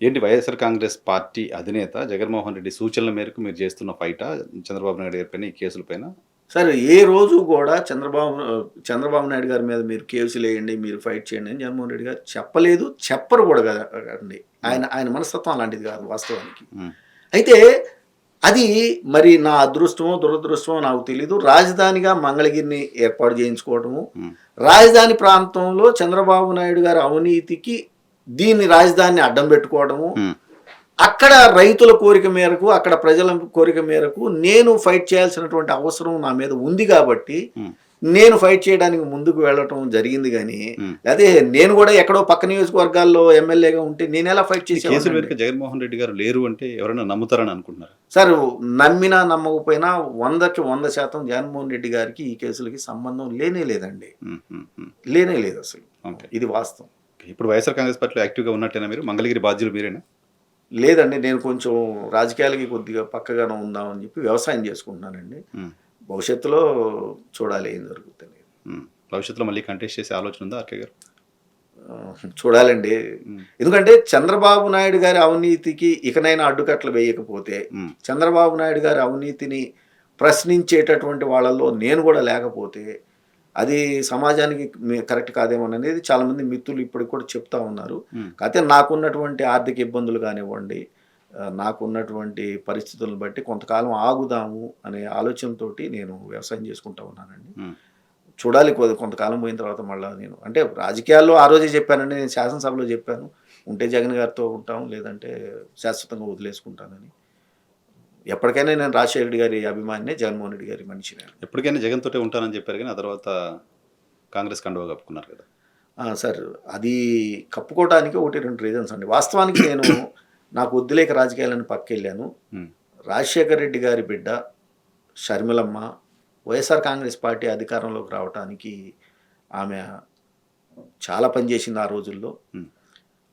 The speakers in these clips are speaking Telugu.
ఏంటి వైఎస్ఆర్ కాంగ్రెస్ పార్టీ అధినేత జగన్మోహన్ రెడ్డి సూచనల మేరకు మీరు చేస్తున్న ఫైటా చంద్రబాబు నాయుడు గారి పైన ఈ కేసుల పైన? సరే ఏ రోజు గూడా చంద్రబాబు నాయుడు గారి మీద మీరు కేసులేయండి, మీరు ఫైట్ చేయండి అని జగన్మోహన్ రెడ్డి గారు చెప్పలేదు. చెప్పరు గూడా అండి. హ్మ్. ఆయన మనస్తత్వం అలాంటిది గాదు వాస్తవానికి. హ్మ్. అయితే అది మరి నా అదృష్టమో, దురదృష్టమో నాకు తెలీదు. రాజధానిగా మంగళగిరిని ఏర్పాటు చేయించుకోవటము, హ్మ్. రాజధాని ప్రాంతంలో చంద్రబాబు నాయుడు గారి అవినీతికి దీన్ని రాజధానిని అడ్డం పెట్టుకోవడము, హ్మ్. అక్కడ రైతుల కోరిక మేరకు, అక్కడ ప్రజల కోరిక మేరకు నేను ఫైట్ చేయాల్సినటువంటి అవసరం నా మీద ఉంది గాబట్టి, హ్మ్. నేను ఫైట్ చేయడానికి ముందుకు వెళ్ళటం జరిగింది గానీ, హ్మ్. అదే నేను గూడా ఎక్కడో పక్క నియోజకవర్గాల్లో ఎమ్మెల్యేగా ఉంటే నేనెలా ఫైట్ ఈ కేసుల చేసేవాడినండి. వెనుక జగన్మోహన్ రెడ్డి గారు లేరు అంటే ఎవరైనా నమ్ముతారని అనుకుంటున్నారా? సార్ నమ్మినా, నమ్మకపోయినా 100కి 100% జగన్మోహన్ రెడ్డి గారికి ఈ కేసులకి సంబంధం లేనే లేదండి. హ్మ్. హ్మ్. హ్మ్. లేనే లేదసలు. ఓకే. ఇది వాస్తవం. ఇప్పుడు వైఎస్ఆర్ కాంగ్రెస్ పార్టీలో యాక్టివ్‌గా ఉన్నట్టేనా మీరు? మంగళగిరి బాధ్యులు మీరేనా? లేదండి. నేను కొంచెం రాజకీయాలకి కొద్దిగా పక్కగానే ఉందామని జెప్పి వ్యవసాయం జేసుకుంటున్నానండి. హ్మ్. భవిష్యత్తులో చూడాలి ఏం జరుగుద్దనేది. హ్మ్. భవిష్యత్తులో మళ్ళీ కంటెస్ట్ చేసే ఆలోచన ఉందా ఆర్‌కే గారు? చూడాలండి. హ్మ్. ఎందుకంటే చంద్రబాబు నాయుడు గారి అవినీతికి ఇకనైనా అడ్డుకట్టలు వేయకపోతే, హ్మ్. చంద్రబాబు నాయుడు గారి అవినీతిని ప్రశ్నించేటటువంటి వాళ్ళలో నేను గూడా లేకపోతే, అది సమాజానికి కరెక్ట్ కాదేమోననేది చాలామంది మిత్రులు ఇప్పటికి కూడా చెప్తా ఉన్నారు. హ్మ్. కాతే నాకున్నటువంటి ఆర్థిక ఇబ్బందులు గానివ్వండి, నాకున్నటువంటి పరిస్థితులను బట్టి కొంతకాలం ఆగుదాము అనే ఆలోచనతోటి నేను వ్యవసాయం చేసుకుంటా ఉన్నానండి. హ్మ్. చూడాలి కొంతకాలం పోయిన తర్వాత మళ్ళా నేను అంటే రాజకీయాల్లో ఆ రోజే చెప్పానండి. నేను శాసనసభలో చెప్పాను. ఉంటే జగన్ గారితో ఉంటాం. లేదంటే శాశ్వతంగా వదిలేసుకుంటానని. ఎప్పటికైనా నేను రాజశేఖర రెడ్డి గారి అభిమానినే. జగన్మోహన్ రెడ్డి గారి మనిషినే. ఎప్పటికైనా జగన్ తోటే ఉంటానని చెప్పారు గానీ, ఆ తర్వాత కాంగ్రెస్ కండువా కప్పుకున్నారు కదా! సార్ అది కప్పుకోవటానికి 1, 2 రీజన్స్ అండి. వాస్తవానికి నేను నాకు వద్దులేక రాజకీయాలని పక్కకెళ్ళాను. హ్మ్. రాజశేఖర రెడ్డి గారి బిడ్డ షర్మిలమ్మ వైఎస్ఆర్ కాంగ్రెస్ పార్టీ అధికారంలోకి రావటానికి ఆమె చాలా పని చేసింది ఆ రోజుల్లో. హ్మ్.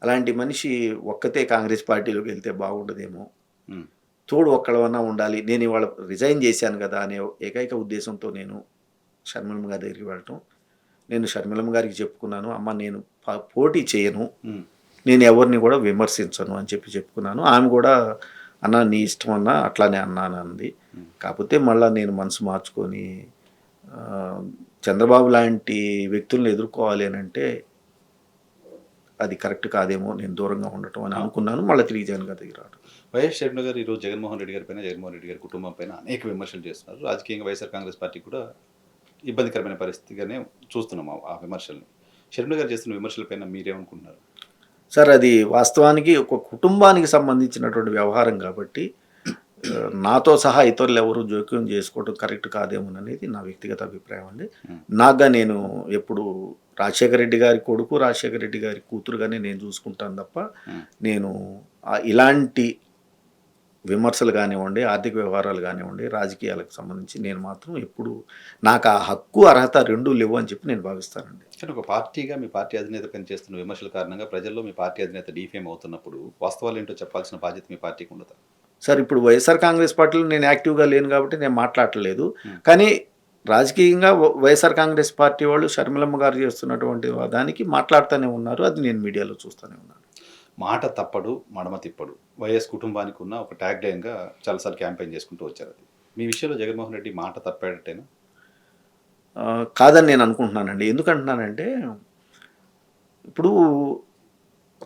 అలాంటి మనిషి ఒక్కతే కాంగ్రెస్ పార్టీలోకెళ్తే బాగుండదేమో! హ్మ్. తోడు ఒక్కళ్ళమన్నా ఉండాలి. నేను ఇవాళ రిజైన్ చేశాను గదా! అనే ఏకైక ఉద్దేశంతో నేను షర్మిలమ్మ గారి దగ్గరికి వెళ్ళటం. నేను షర్మిలమ్మ గారికి చెప్పుకున్నాను. అమ్మ నేను పోటీ చేయను. హ్మ్. నేను ఎవరిని గూడా విమర్శించను అని చెప్పుకున్నాను. ఆమె గూడా అన్నా నీ ఇష్టం అన్నా అట్లానే అన్నానంది. హ్మ్. కాపోతే మళ్ళా నేను మనసు మార్చుకొని ఆహ్, చంద్రబాబు లాంటి వ్యక్తుల్ని ఎదుర్కోవాలి అనంటే అది కరెక్ట్ కాదేమో నేను దూరంగా ఉండటం అని ఆ! అనుకున్నాను. మళ్ళా తిరిగి జగన్ గారి దగ్గరికి రావడం. వైఎస్ షర్మిల గారు ఈరోజు జగన్మోహన్ రెడ్డి గారి పైన, జగన్మోహన్ రెడ్డి గారి కుటుంబం పైన అనేక విమర్శలు చేస్తున్నారు. రాజకీయంగా వైఎస్ఆర్ కాంగ్రెస్ పార్టీ కూడా ఇబ్బందికరమైన పరిస్థితిగానే చూస్తున్నాం ఆ విమర్శల్ని. షర్మిల గారు చేస్తున్న విమర్శల పైన మీరేమనుకుంటున్నారు? సార్ అది వాస్తవానికి ఒక కుటుంబానికి సంబంధించినటువంటి వ్యవహారం కాబట్టి నాతో సహా ఇతరులెవరు జోక్యం చేసుకోవడం కరెక్ట్ కాదేమోననేది నా వ్యక్తిగత అభిప్రాయం అండి. హ్మ్. నాకుగా నేను ఎప్పుడు రాజశేఖర రెడ్డి గారి కొడుకు, రాజశేఖర రెడ్డి గారి కూతురుగానే నేను చూసుకుంటాను తప్ప, హ్మ్. నేను ఇలాంటి విమర్శలు గానివ్వండి, ఆర్థిక వ్యవహారాలు గానివ్వండి, రాజకీయాలకు సంబంధించి నేను మాత్రం ఎప్పుడు నాకు ఆ హక్కు, అర్హత 2 లేవు అని చెప్పి నేను భావిస్తానండి. కానీ ఒక పార్టీగా మీ పార్టీ అధినేత పైన చేస్తున్న విమర్శల కారణంగా ప్రజల్లో మీ పార్టీ అధినేత డీఫేమ్ అవుతున్నప్పుడు వాస్తవాలేంటో చెప్పాల్సిన బాధ్యత మీ పార్టీకి ఉండదా? సార్ ఇప్పుడు వైఎస్ఆర్ కాంగ్రెస్ పార్టీలో నేను యాక్టివ్‌గా లేను కాబట్టి నేను మాట్లాడట్లేదు. హ్మ్. కానీ రాజకీయంగా వైఎస్ఆర్ కాంగ్రెస్ పార్టీ వాళ్ళు షర్మిలమ్మ గారు చేస్తున్నటువంటి దానికి మాట్లాడుతూనే ఉన్నారు. అది నేను మీడియాలో చూస్తూనే ఉన్నాను. మాట తప్పడు, మడమ తిప్పడు. వైఎస్ కుటుంబానికి ఉన్న ఒక ట్యాగ్ లైన్‌గా చాలా సార్లు క్యాంపెయిన్ చేసుకుంటూ వచ్చారది. మీ విషయంలో జగన్మోహన్ రెడ్డి మాట తప్పాడటేనా? కాదని నేను అనుకుంటున్నానండి. ఎందుకంటున్నానంటే ఇప్పుడు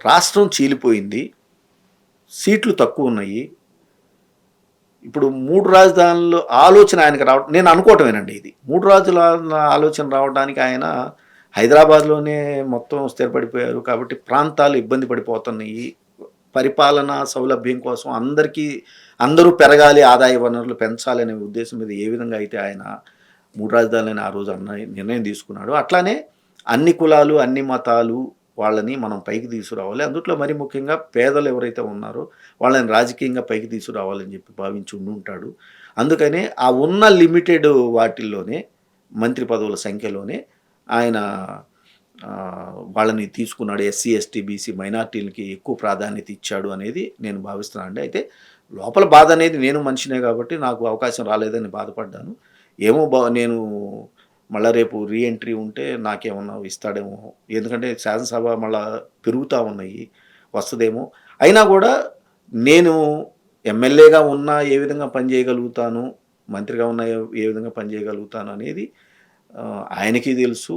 రాష్ట్రం చీలిపోయింది. సీట్లు తక్కువున్నాయి. ఇప్పుడు 3 రాజధానులు ఆలోచన ఆయనకి రావడం నేను అనుకోవటమేనండి ఇది. 3 రాజుల ఆలోచన రావడానికి ఆయన హైదరాబాద్‌లోనే మొత్తం స్థిరపడిపోయారు. కాబట్టి ప్రాంతాలు ఇబ్బంది పడిపోతున్నాయి. పరిపాలన సౌలభ్యం కోసం అందరూ పెరగాలి, ఆదాయ వనరులు పెంచాలి అనే ఉద్దేశం మీద ఏ విధంగా అయితే ఆయన 3 రాజధానులని ఆ రోజు నిర్ణయం తీసుకున్నాడో, అట్లానే అన్ని కులాలు, అన్ని మతాలు వాళ్ళని మనం పైకి తీసుకురావాలి. అందుట్లో మరి ముఖ్యంగా పేదలు ఎవరైతే ఉన్నారో వాళ్ళని రాజకీయంగా పైకి తీసుకురావాలని చెప్పి భావించి ఉండుంటాడు. అందుకనే ఆ ఉన్న లిమిటెడ్ వాటిల్లోనే మంత్రి పదవుల సంఖ్యలోనే ఆయన వాళ్ళని తీసుకున్నాడు. ఎస్సీ, ఎస్టీ, బీసీ మైనారిటీలకి ఎక్కువ ప్రాధాన్యత ఇచ్చాడు అనేది నేను భావిస్తున్నానండి. అయితే లోపల బాధ అనేది నేను మనిషినే కాబట్టి నాకు అవకాశం రాలేదని బాధపడ్డాను. ఏమో నేను మళ్ళా రేపు రీ ఎంట్రీ ఉంటే నాకేమన్నా ఇస్తాడేమో. ఎందుకంటే శాసనసభ మళ్ళా పెరుగుతా ఉన్నాయి. వస్తదేమో. అయినా కూడా నేను ఎమ్మెల్యేగా ఉన్నా ఏ విధంగా పనిచేయగలుగుతాను, మంత్రిగా ఉన్నా ఏ విధంగా పనిచేయగలుగుతాను అనేది ఆయనకి తెలుసు.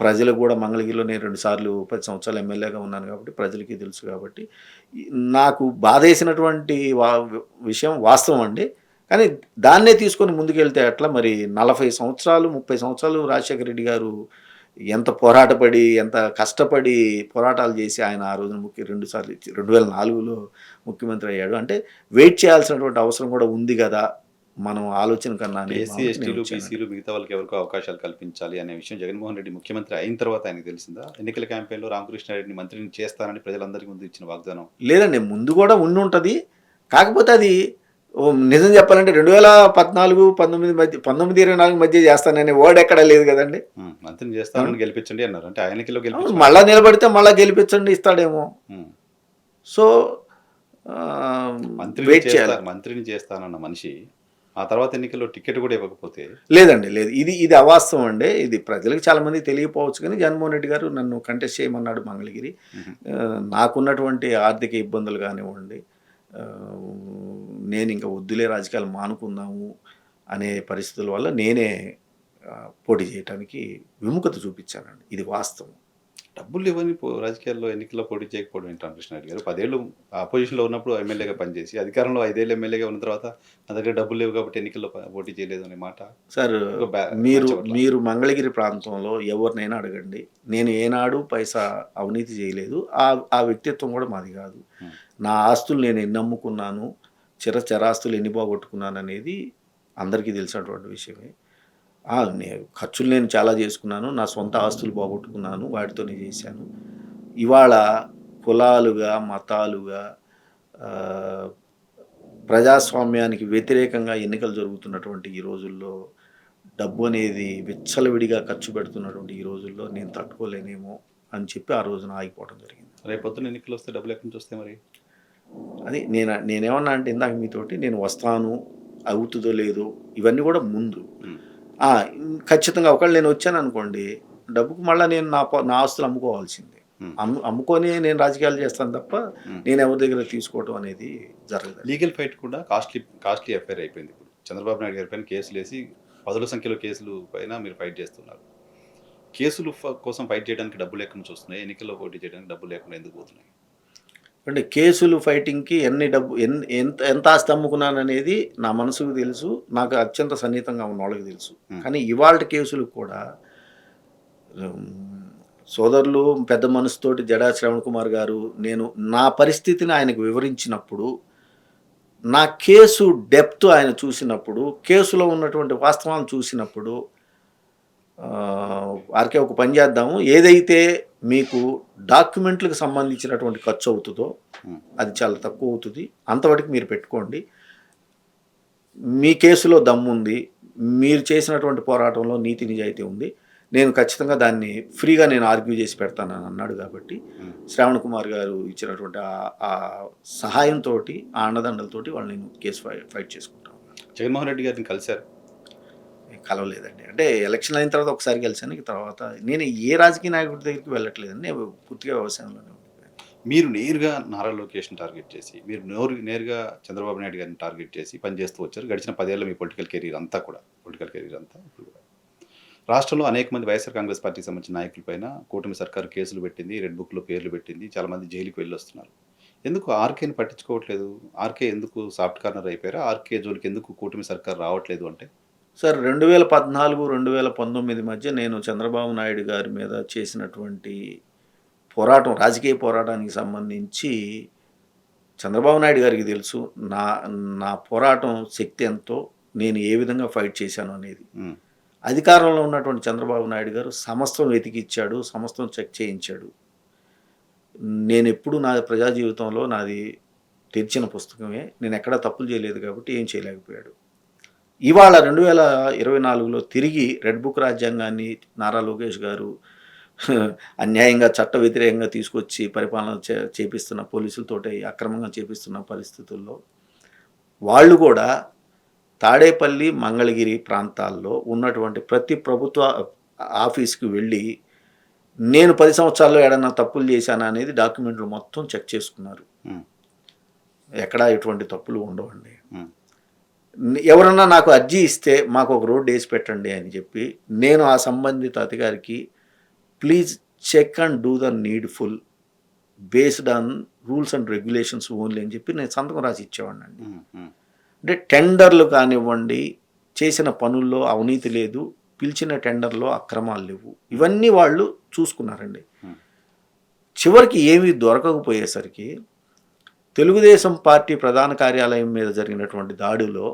ప్రజలకు కూడా మంగళగిరిలో నేను 2 సార్లు 10 సంవత్సరాలు ఎమ్మెల్యేగా ఉన్నాను కాబట్టి ప్రజలకి తెలుసు కాబట్టి నాకు బాధేసినటువంటి విషయం వాస్తవం అండి. కానీ దాన్నే తీసుకొని ముందుకెళ్తే ఎట్లా మరి 40 సంవత్సరాలు 30 సంవత్సరాలు రాజశేఖర రెడ్డి గారు ఎంత పోరాటపడి ఎంత కష్టపడి పోరాటాలు చేసి ఆయన ఆ రోజున 2 సార్లు 2004లో ముఖ్యమంత్రి అయ్యాడు. అంటే వెయిట్ చేయాల్సినటువంటి అవసరం కూడా ఉంది కదా మనం ఆలోచన కన్నా అనే ఎస్సీ, భావనతో నేను ఎస్టీలు, వచ్చానండి. బీసీలు మిగతా వాళ్ళకి ఎవరికో అవకాశాలు కల్పించాలి అనే విషయం జగన్మోహన్ రెడ్డి ముఖ్యమంత్రి అయిన తర్వాత ఆయనకు తెలిసిందా? ఎన్నికల క్యాంపెయిన్‌లో రామకృష్ణారెడ్డిని మంత్రిని చేస్తానని ప్రజలందరి ముందు ఇచ్చిన వాగ్దానం. లేదండి ముందు కూడా ఉండుంటది. కాకపోతే అది నిజం చెప్పాలంటే 2014, 19 మధ్య 19, 24 మధ్య చేస్తాననే వర్డ్ ఎక్కడా లేదు కదండీ. మంత్రిని చేస్తానని గెలిపించండి అన్నారు. అంటే ఆ ఎన్నికల్లో అవును, గెలిపించారు. మళ్ళా నిలబడితే మళ్ళా గెలిపించండి ఇస్తాడేమో. హ్మ్. సో వెయిట్ చేయాలి. మంత్రిని చేస్తానన్న మనిషి ఆ తర్వాత ఎన్నికల్లో టికెట్ కూడా ఇవ్వకపోతే లేదండి లేదు, ఇది అవాస్తవం అండి. ఇది ప్రజలకు చాలా మంది తెలియకపోవచ్చు కానీ జగన్మోహన్ రెడ్డి గారు నన్ను కంటెస్ట్ చేయమన్నాడు మంగళగిరి. నాకున్నటువంటి ఆర్థిక ఇబ్బందులు కానివ్వండి, ఆ, నేను ఇంకా వద్దులే రాజకీయాలు మానుకుందాము అనే పరిస్థితుల వల్ల నేనే పోటీ చేయడానికి విముఖత చూపించానండి. ఇది వాస్తవం. డబ్బులు ఇవ్వని రాజకీయాల్లో ఎన్నికల్లో పోటీ చేయకపోవడం ఏంటి రామకృష్ణారెడ్డి గారు? 10 ఏళ్ళు అపోజిషన్లో ఉన్నప్పుడు ఎమ్మెల్యేగా పనిచేసి అధికారంలో 5 ఏళ్ళు ఎమ్మెల్యేగా ఉన్న తర్వాత నా దగ్గర డబ్బులు లేవు కాబట్టి ఎన్నికల్లో పోటీ చేయలేదు అనే మాట సార్ ఒక మీరు మ్యాచ్ అవ్వట్లా. మీరు మంగళగిరి ప్రాంతంలో ఎవరినైనా అడగండి, నేను ఏనాడు పైసా అవినీతి చేయలేదు. ఆ వ్యక్తిత్వం కూడా మాది కాదు. నా ఆస్తులు నేను ఎన్ని అమ్ముకున్నాను, చరాస్తులు ఎన్ని పోగొట్టుకున్నాను అనేది అందరికీ తెలిసినటువంటి విషయమే. ఖర్చులు నేను చాలా చేసుకున్నాను, నా సొంత ఆస్తులు పోగొట్టుకున్నాను, వాటితోనే చేశాను. ఇవాళ కులాలుగా మతాలుగా ఆ, ప్రజాస్వామ్యానికి వ్యతిరేకంగా ఎన్నికలు జరుగుతున్నటువంటి ఈ రోజుల్లో డబ్బు అనేది విచ్చలవిడిగా ఖర్చు పెడుతున్నటువంటి ఈ రోజుల్లో నేను తట్టుకోలేనేమో అని చెప్పి ఆ రోజున ఆగిపోవడం జరిగింది. రేపు పొద్దున్న ఎన్నికలు వస్తే డబ్బులు ఎక్కడి నుంచి వస్తాయి మరి? అది నేనేమన్నా అంటే ఇందాక మీతోటి నేను వస్తాను, అవుతుందో లేదో ఇవన్నీ కూడా ముందు. ఆ, ఖచ్చితంగా ఒకవేళ నేను వచ్చాను అనుకోండి, డబ్బుకు మళ్ళీ నేను నా ఆస్తులు అమ్ముకోవాల్సిందే. అమ్ముకొని నేను రాజకీయాలు చేస్తాను తప్ప నేను ఎవరి దగ్గర తీసుకోవడం అనేది జరగదు. లీగల్ ఫైట్ కూడా కాస్ట్లీ అఫైర్ అయిపోయింది. ఇప్పుడు చంద్రబాబు నాయుడు గారి పైన కేసులు వేసి 10ల సంఖ్యలో కేసులు పైన మీరు ఫైట్ చేస్తున్నారు. కేసులు కోసం ఫైట్ చేయడానికి డబ్బులు ఎక్కడి నుంచి వస్తున్నాయి? ఎన్నికల్లో పోటీ చేయడానికి డబ్బులు లేకుండా ఎందుకు పోతున్నాయి? అంటే కేసులు ఫైటింగ్కి ఎంత ఆస్తి అమ్ముకున్నాను అనేది నా మనసుకు తెలుసు, నాకు అత్యంత సన్నిహితంగా ఉన్న వాళ్ళకి తెలుసు. కానీ ఇవాళ కేసులు కూడా సోదరులు పెద్ద మనసుతోటి జడా శ్రవణ్ కుమార్ గారు నేను నా పరిస్థితిని ఆయనకు వివరించినప్పుడు, నా కేసు డెప్త్ ఆయన చూసినప్పుడు, కేసులో ఉన్నటువంటి వాస్తవాలను చూసినప్పుడు వారికి ఒక పని చేద్దాము, ఏదైతే మీకు డాక్యుమెంట్లకు సంబంధించినటువంటి ఖర్చు అవుతుందో అది చాలా తక్కువ అవుతుంది, అంతవరకు మీరు పెట్టుకోండి, మీ కేసులో దమ్ముంది, మీరు చేసినటువంటి పోరాటంలో నీతి నిజాయితీ ఉంది, నేను ఖచ్చితంగా దాన్ని ఫ్రీగా నేను ఆర్గ్యూ చేసి పెడతానని అన్నాడు. కాబట్టి శ్రావణ్ కుమార్ గారు ఇచ్చినటువంటి ఆ సహాయంతో ఆ అండదండలతోటి వాళ్ళు నేను కేసు ఫైట్ చేసుకుంటాను. జగన్మోహన్ రెడ్డి గారిని కలిశారు? కలవలేదండి. అంటే ఎలక్షన్ అయిన తర్వాత ఒకసారి కలిసాను. తర్వాత నేను ఏ రాజకీయ నాయకుడి దగ్గరికి వెళ్ళట్లేదండి. నేను పూర్తిగా వ్యవసాయంలోనే ఉండిపోయాను. మీరు నేరుగా నారా లోకేష్ని టార్గెట్ చేసి, మీరు నేరుగా చంద్రబాబు నాయుడు గారిని టార్గెట్ చేసి పనిచేస్తూ వచ్చారు గడిచిన 10 ఏళ్ళ మీ పొలిటికల్ కెరీర్ అంతా ఇప్పుడు కూడా. రాష్ట్రంలో అనేక మంది వైఎస్ఆర్ కాంగ్రెస్ పార్టీకి సంబంధించిన నాయకులపైన కూటమి సర్కారు కేసులు పెట్టింది, రెడ్ బుక్లో పేర్లు పెట్టింది, చాలామంది జైలుకి వెళ్ళొస్తున్నారు. ఎందుకు ఆర్కేని పట్టించుకోవట్లేదు? ఆర్కే ఎందుకు సాఫ్ట్ కార్నర్ అయిపోయారా? ఆర్కే జోలికి ఎందుకు కూటమి సర్కారు రావట్లేదు అంటే? సార్ 2014, 2019 మధ్య నేను చంద్రబాబు నాయుడు గారి మీద చేసినటువంటి పోరాటం, రాజకీయ పోరాటానికి సంబంధించి చంద్రబాబు నాయుడు గారికి తెలుసు నా పోరాటం శక్తి ఎంతో, నేను ఏ విధంగా ఫైట్ చేశాను అనేది. అధికారంలో ఉన్నటువంటి చంద్రబాబు నాయుడు గారు సమస్తం వెతికిచ్చాడు, సమస్తం చెక్ చేయించాడు. నేను ఎప్పుడు నా ప్రజా జీవితంలో నాది తెరిచిన పుస్తకమే, నేను ఎక్కడా తప్పులు చేయలేదు కాబట్టి ఏం చేయలేకపోయాడు. ఇవాళ 2024లో తిరిగి రెడ్ బుక్ రాజ్యాంగాన్ని నారా లోకేష్ గారు అన్యాయంగా చట్ట వ్యతిరేకంగా తీసుకొచ్చి పరిపాలన చేపిస్తున్న పోలీసులతోటి అక్రమంగా చేపిస్తున్న పరిస్థితుల్లో వాళ్ళు కూడా తాడేపల్లి, మంగళగిరి ప్రాంతాల్లో ఉన్నటువంటి ప్రతి ప్రభుత్వ ఆఫీస్కి వెళ్ళి నేను 10 సంవత్సరాల్లో ఏడన్నా తప్పులు చేశానా అనేది డాక్యుమెంట్లు మొత్తం చెక్ చేసుకున్నారు. ఎక్కడా ఎటువంటి తప్పులు ఉండవండి. ఉమ్, ఎవరన్నా నాకు అర్జీ ఇస్తే మాకు ఒక రోడ్డు వేసి పెట్టండి అని చెప్పి నేను ఆ సంబంధిత అధికారికి please check and do the needful based on rules and regulations only అని చెప్పి నేను సంతకం రాసి ఇచ్చేవాడిని అండి. ఉమ్, ఉమ్, అంటే టెండర్లు కానివ్వండి, చేసిన పనుల్లో అవినీతి లేదు, పిలిచిన టెండర్లో అక్రమాలు లేవు, ఇవన్నీ వాళ్ళు చూసుకున్నారండి. ఉమ్, చివరికి ఏమీ దొరకకపోయేసరికి తెలుగుదేశం పార్టీ ప్రధాన కార్యాలయం మీద జరిగినటువంటి దాడిలో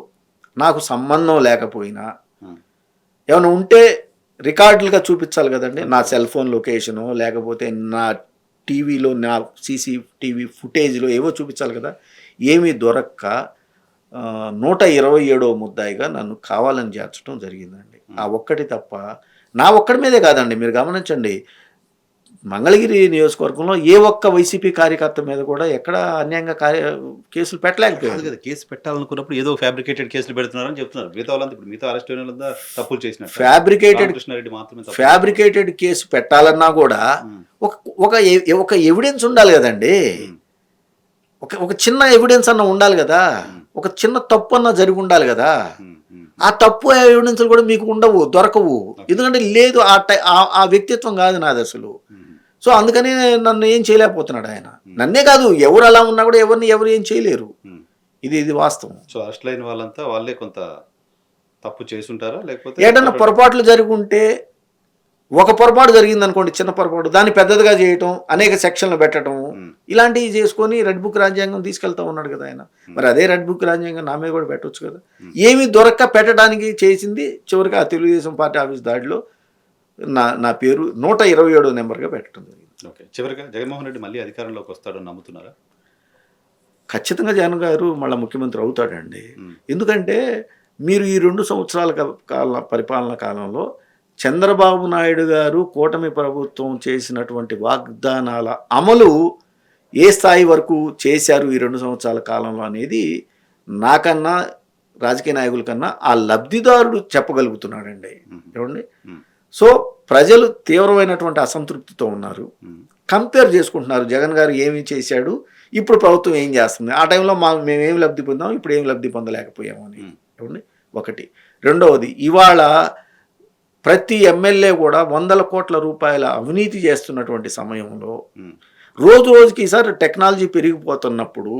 నాకు సంబంధం లేకపోయినా ఉమ్, ఏమైనా ఉంటే రికార్డులుగా చూపించాలి కదండి. నా సెల్ ఫోన్ లొకేషను లేకపోతే నా టీవీలో నా సీసీటీవీ ఫుటేజ్లో ఏవో చూపించాలి కదా. ఏమీ దొరక్క 127వ ముద్దాయిగా నన్ను కావాలని చేర్చడం జరిగిందండి. ఆ ఒక్కటి తప్ప నా ఒక్కడి మీదే కాదండి, మీరు గమనించండి, మంగళగిరి నియోజకవర్గంలో ఏ ఒక్క వైసీపీ కార్యకర్త మీద కూడా ఎక్కడ అన్యాయంగా కేసులు కాదు పెట్టలేకపోయారు. కదా, కేసు పెట్టాలనుకున్నప్పుడు ఏదో ఫ్యాబ్రికేటెడ్ కేసులు పెడుతున్నారని చెప్తున్నారు. మిగతా వాళ్ళంతా ఇప్పుడు మిగతా అరెస్ట్ అయిన వాళ్ళంతా తప్పులు చేసినట్టు. ఫ్యాబ్రికేటెడ్ కృష్ణారెడ్డి మాత్రమే తప్పు. ఫ్యాబ్రికేటెడ్ కేసు పెట్టాలన్నా కూడా ఉమ్, ఒక ఎవిడెన్స్ ఉండాలి కదండి. ఉమ్, ఒక చిన్న ఎవిడెన్స్ అన్న ఉండాలి కదా. ఒక చిన్న తప్పు అన్న జరిగి ఉండాలి కదా. ఉమ్, ఉమ్, ఆ తప్పు ఎవిడెన్స్లు కూడా మీకు ఉండవు, దొరకవు. ఎందుకంటే లేదు, ఆ వ్యక్తిత్వం కాదు నాది అసలు. ఉమ్, సో అందుకని నన్ను ఏం చేయలేకపోతున్నాడు ఆయన. నన్నే కాదు, ఎవరు అలా ఉన్నా కూడా ఎవరు ఏం చేయలేరు. ఉమ్. ఇది వాస్తవం. సో అరెస్ట్ అయిన వాళ్ళంతా వాళ్ళే కొంత తప్పు చేసి ఉంటారా, లేకపోతే ఏదన్నా పొరపాట్లు జరిగి ఉంటే, ఒక పొరపాటు జరిగింది అనుకోండి, చిన్న పొరపాటు, దాన్ని పెద్దదిగా చేయటం, అనేక సెక్షన్లు పెట్టడం, ఇలాంటివి చేసుకొని రెడ్ బుక్ రాజ్యాంగం తీసుకెళ్తా ఉన్నాడు కదా ఆయన. మరి అదే రెడ్ బుక్ రాజ్యాంగం నా మీద కూడా పెట్టవచ్చు కదా. ఏమీ దొరక్క పెట్టడానికి చేసింది చివరికి ఆ తెలుగుదేశం పార్టీ ఆఫీస్ దాడిలో నా పేరు 127వ నెంబర్గా పెట్టడం జరిగింది. ఓకే, చివరిగా జగన్మోహన్ రెడ్డి మళ్ళీ అధికారంలోకి వస్తాడని నమ్ముతున్నారా? ఖచ్చితంగా జగన్ గారు మళ్ళీ ముఖ్యమంత్రి అవుతాడండి. ఉమ్, ఎందుకంటే మీరు ఈ 2 సంవత్సరాల పరిపాలన కాలంలో చంద్రబాబు నాయుడు గారు కూటమి ప్రభుత్వం చేసినటువంటి వాగ్దానాల అమలు ఏ స్థాయి వరకు చేశారు ఈ 2 సంవత్సరాల కాలంలో అనేది నాకన్నా రాజకీయ నాయకుల కన్నా ఆ లబ్ధిదారుడు చెప్పగలుగుతున్నాడండి. ఏమండి? ఉమ్, సో ప్రజలు తీవ్రమైనటువంటి అసంతృప్తితో ఉన్నారు. ఉమ్, కంపేర్ చేసుకుంటున్నారు, జగన్ గారు ఏమి చేశాడు, ఇప్పుడు ప్రభుత్వం ఏం చేస్తుంది, ఆ టైంలో మేమేం లబ్ధి పొందాం, ఇప్పుడు ఏం లబ్ధి పొందలేకపోయాము అని. ఏమండి? ఒకటి. రెండవది, ఇవాళ ప్రతి ఎమ్మెల్యే కూడా 100 కోట్ల రూపాయల అవినీతి చేస్తున్నటువంటి సమయంలో ఉమ్, రోజు రోజుకి ఈసారి టెక్నాలజీ పెరిగిపోతున్నప్పుడు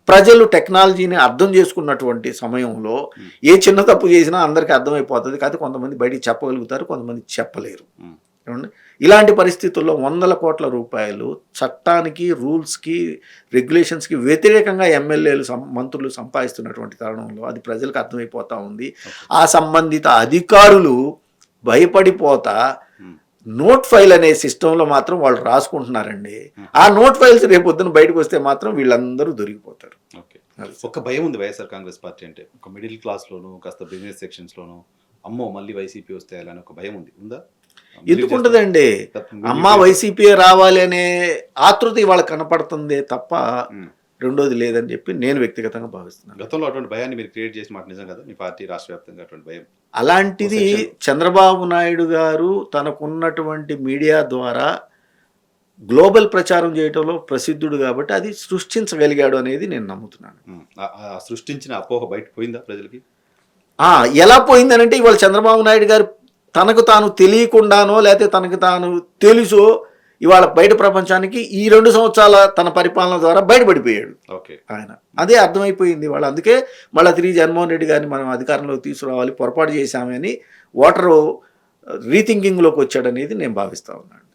ప్రజలు టెక్నాలజీని అర్థం చేసుకున్నటువంటి సమయంలో ఏ చిన్న తప్పు చేసినా అందరికీ అర్థమైపోతుంది. కాదు, కొంతమంది బయటికి చెప్పగలుగుతారు, కొంతమంది చెప్పలేరు. ఏమండి? ఇలాంటి పరిస్థితుల్లో 100 కోట్ల రూపాయలు చట్టానికి, రూల్స్కి, రెగ్యులేషన్స్కి వ్యతిరేకంగా ఎమ్మెల్యేలు మంత్రులు సంపాదిస్తున్నటువంటి తరుణంలో అది ప్రజలకు అర్థమైపోతూ ఉంది. ఆ సంబంధిత అధికారులు భయపడిపోతా నోట్ ఫైల్ అనే సిస్టంలో మాత్రం వాళ్ళు రాసుకుంటున్నారండి. ఆ నోట్ ఫైల్స్ రేపొద్దున బయటకు వస్తే మాత్రం వీళ్ళందరూ దొరికిపోతారు. ఓకే, ఒక భయం ఉంది వైఎస్ఆర్ కాంగ్రెస్ పార్టీ అంటే. ఒక మిడిల్ క్లాస్లోను, కాస్త బిజినెస్ సెక్షన్స్లోను, అమ్మో మళ్ళీ వైసీపీ వస్తే అని ఒక భయం ఉంది, ఉందా? ఎందుకు ఉంటుందండి? అమ్మా వైసీపీ రావాలి అనే ఆతృత ఇవాళ కనపడుతుంది తప్ప రెండోది లేదని చెప్పి నేను వ్యక్తిగతంగా భావిస్తున్నాను. గతంలో అటువంటి భయాన్ని మీరు క్రియేట్ చేసిన మాట నిజం కదా, మీ పార్టీ రాష్ట్ర వ్యాప్తంగా అటువంటి భయం? అలాంటిది చంద్రబాబు నాయుడు గారు తనకున్నటువంటి మీడియా ద్వారా గ్లోబల్ ప్రచారం చేయడంలో ప్రసిద్ధుడు కాబట్టి అది సృష్టించగలిగాడు అనేది నేను నమ్ముతున్నాను. సృష్టించిన అపోహ బయట పోయిందా ప్రజలకి? ఎలా పోయిందనంటే ఇవాళ చంద్రబాబు నాయుడు గారు తనకు తాను తెలియకుండానో లేకపోతే తనకు తాను తెలుసో ఇవాళ బయట ప్రపంచానికి ఈ 2 సంవత్సరాల తన పరిపాలన ద్వారా బయటపడిపోయాడు ఆయన. అదే అర్థమైపోయింది వాళ్ళు. అందుకే మళ్ళీ తిరిగి జగన్మోహన్ రెడ్డి గారిని మనం అధికారంలోకి తీసుకురావాలి, పొరపాటు చేశామని ఓటరు రీథింకింగ్లోకి వచ్చాడనేది నేను భావిస్తా ఉన్నాను.